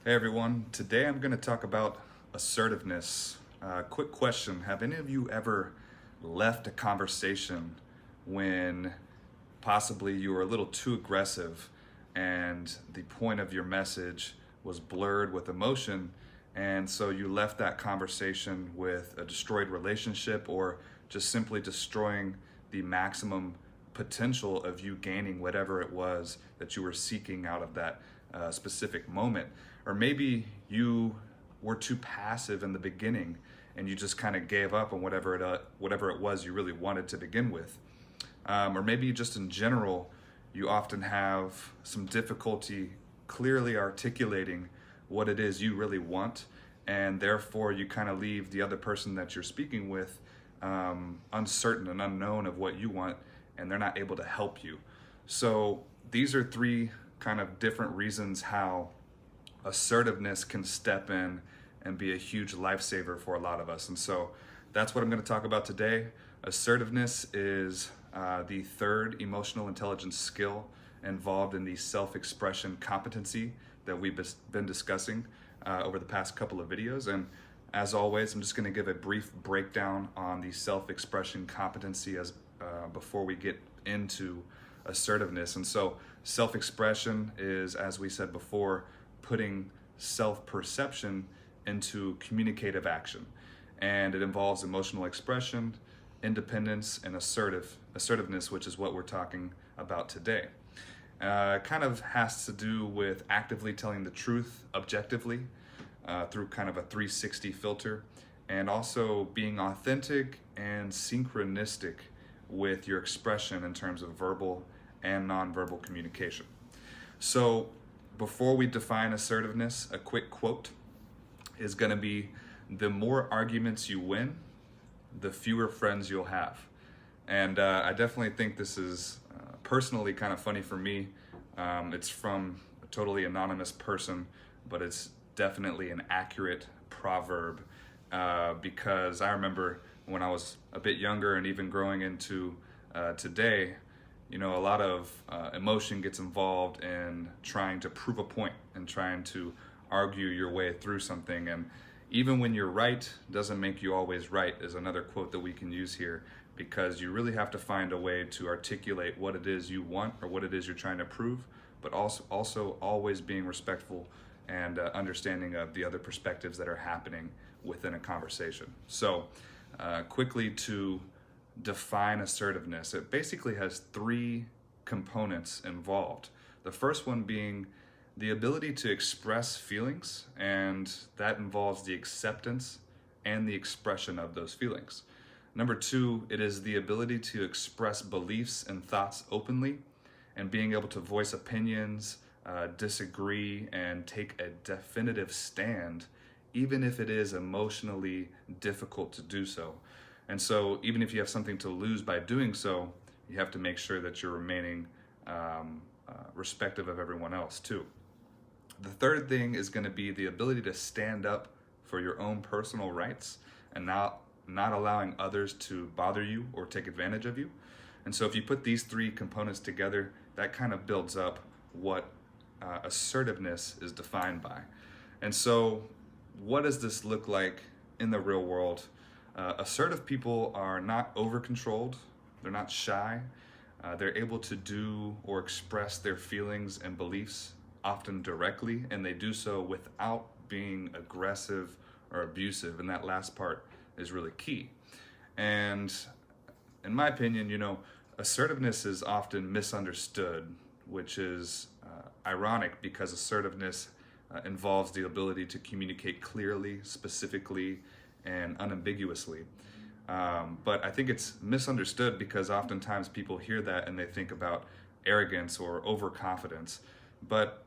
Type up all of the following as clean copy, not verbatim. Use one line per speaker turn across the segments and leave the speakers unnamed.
Hey everyone, today I'm going to talk about assertiveness. Quick question. Have any of you ever left a conversation when possibly you were a little too aggressive and the point of your message was blurred with emotion, and so you left that conversation with a destroyed relationship or just simply destroying the maximum potential of you gaining whatever it was that you were seeking out of that specific moment? Or maybe you were too passive in the beginning and you just kind of gave up on whatever it was you really wanted to begin with. Or maybe just in general, you often have some difficulty clearly articulating what it is you really want, and therefore you kind of leave the other person that you're speaking with uncertain and unknown of what you want, and they're not able to help you. So these are three kind of different reasons how assertiveness can step in and be a huge lifesaver for a lot of us. And so that's what I'm going to talk about today. Assertiveness is the third emotional intelligence skill involved in the self-expression competency that we've been discussing over the past couple of videos. And as always, I'm just going to give a brief breakdown on the self-expression competency as before we get into assertiveness. And so self-expression is, as we said before, putting self-perception into communicative action. And it involves emotional expression, independence, and assertiveness, which is what we're talking about today. Kind of has to do with actively telling the truth objectively through kind of a 360 filter, and also being authentic and synchronistic with your expression in terms of verbal and nonverbal communication. So before we define assertiveness, a quick quote is going to be, the more arguments you win, the fewer friends you'll have. And I definitely think this is personally kind of funny for me. It's from a totally anonymous person, but it's definitely an accurate proverb because I remember when I was a bit younger and even growing into today, you know, a lot of emotion gets involved in trying to prove a point and trying to argue your way through something. And even when you're right doesn't make you always right is another quote that we can use here, because you really have to find a way to articulate what it is you want or what it is you're trying to prove, but also always being respectful and understanding of the other perspectives that are happening within a conversation. So quickly to define assertiveness, it basically has three components involved. The first one being the ability to express feelings, and that involves the acceptance and the expression of those feelings. Number two, it is the ability to express beliefs and thoughts openly and being able to voice opinions, disagree, and take a definitive stand, even if it is emotionally difficult to do so. And so even if you have something to lose by doing so, you have to make sure that you're remaining respectful of everyone else too. The third thing is going to be the ability to stand up for your own personal rights and not allowing others to bother you or take advantage of you. And so if you put these three components together, that kind of builds up what assertiveness is defined by. And so what does this look like in the real world? Assertive people are not over-controlled, they're not shy, they're able to do or express their feelings and beliefs often directly, and they do so without being aggressive or abusive, and that last part is really key. And in my opinion, you know, assertiveness is often misunderstood, which is ironic because assertiveness involves the ability to communicate clearly, specifically, and unambiguously. But I think it's misunderstood because oftentimes people hear that and they think about arrogance or overconfidence. But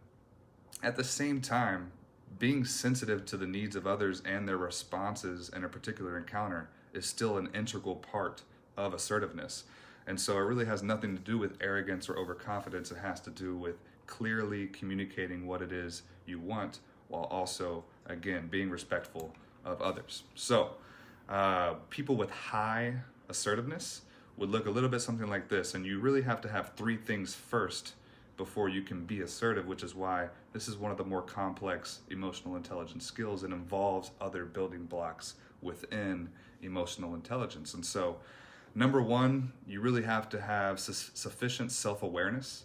at the same time, being sensitive to the needs of others and their responses in a particular encounter is still an integral part of assertiveness. And so it really has nothing to do with arrogance or overconfidence. It has to do with clearly communicating what it is you want while also, again, being respectful of others. So people with high assertiveness would look a little bit something like this, and you really have to have three things first before you can be assertive, which is why this is one of the more complex emotional intelligence skills. It involves other building blocks within emotional intelligence. And so, number one, you really have to have sufficient self-awareness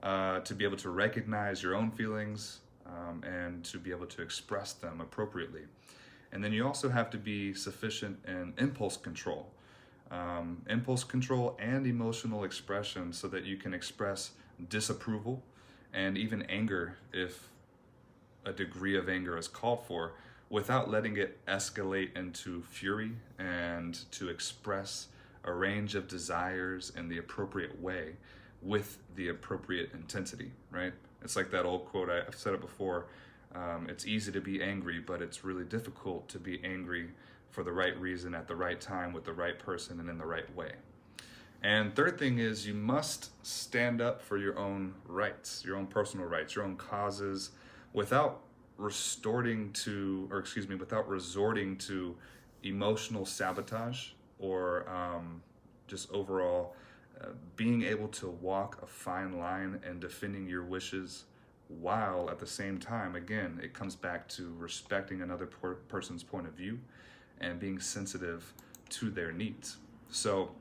to be able to recognize your own feelings and to be able to express them appropriately. And then you also have to be sufficient in impulse control and emotional expression, so that you can express disapproval and even anger if a degree of anger is called for, without letting it escalate into fury, and to express a range of desires in the appropriate way with the appropriate intensity, right? It's like that old quote, I've said it before, it's easy to be angry, but it's really difficult to be angry for the right reason, at the right time, with the right person, and in the right way. And third thing is, you must stand up for your own rights, your own personal rights, your own causes, without resorting to emotional sabotage, or just overall being able to walk a fine line and defending your wishes, while at the same time, again, it comes back to respecting another person's point of view and being sensitive to their needs. So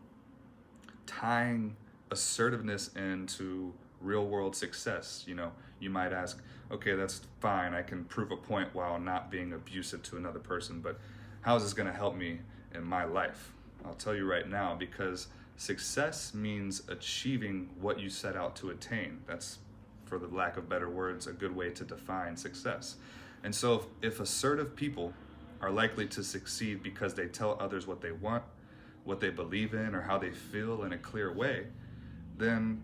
tying assertiveness into real world success, you might ask, okay, that's fine, I can prove a point while not being abusive to another person, but how is this going to help me in my life? I'll tell you right now, because success means achieving what you set out to attain. That's, for the lack of better words, a good way to define success. And so if assertive people are likely to succeed because they tell others what they want, what they believe in, or how they feel in a clear way, then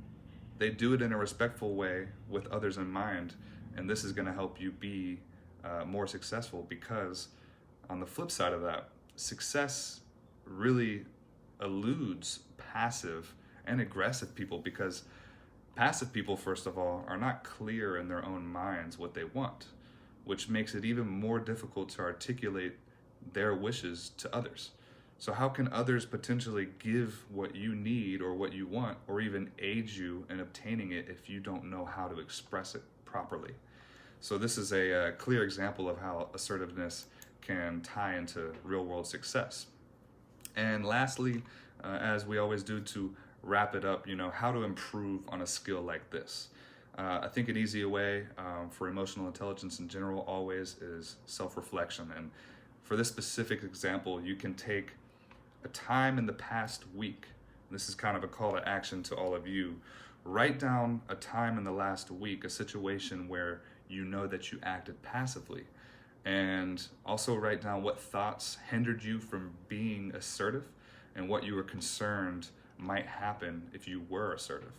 they do it in a respectful way with others in mind. And this is going to help you be more successful, because on the flip side of that, success really eludes passive and aggressive people, because passive people, first of all, are not clear in their own minds what they want, which makes it even more difficult to articulate their wishes to others. So how can others potentially give what you need or what you want, or even aid you in obtaining it, if you don't know how to express it properly? So this is a clear example of how assertiveness can tie into real world success. And lastly, as we always do to wrap it up, how to improve on a skill like this. I think an easy way for emotional intelligence in general always is self-reflection. And for this specific example, you can take a time in the past week. This is kind of a call to action to all of you. Write down a time in the last week, a situation where you know that you acted passively. And also write down what thoughts hindered you from being assertive, and what you were concerned might happen if you were assertive.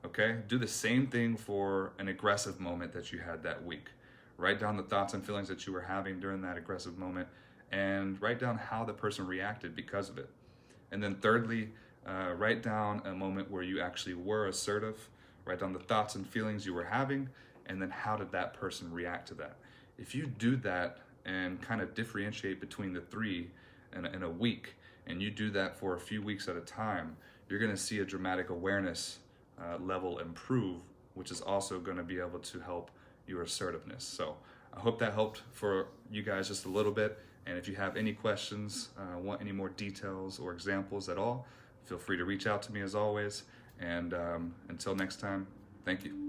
Okay? Do the same thing for an aggressive moment that you had that week. Write down the thoughts and feelings that you were having during that aggressive moment, and write down how the person reacted because of it. And then thirdly, write down a moment where you actually were assertive. Write down the thoughts and feelings you were having, and then how did that person react to that. If you do that and kind of differentiate between the three in a week, and you do that for a few weeks at a time, you're going to see a dramatic awareness level improve, which is also going to be able to help your assertiveness. So I hope that helped for you guys just a little bit. And if you have any questions, want any more details or examples at all, feel free to reach out to me as always. And until next time, thank you.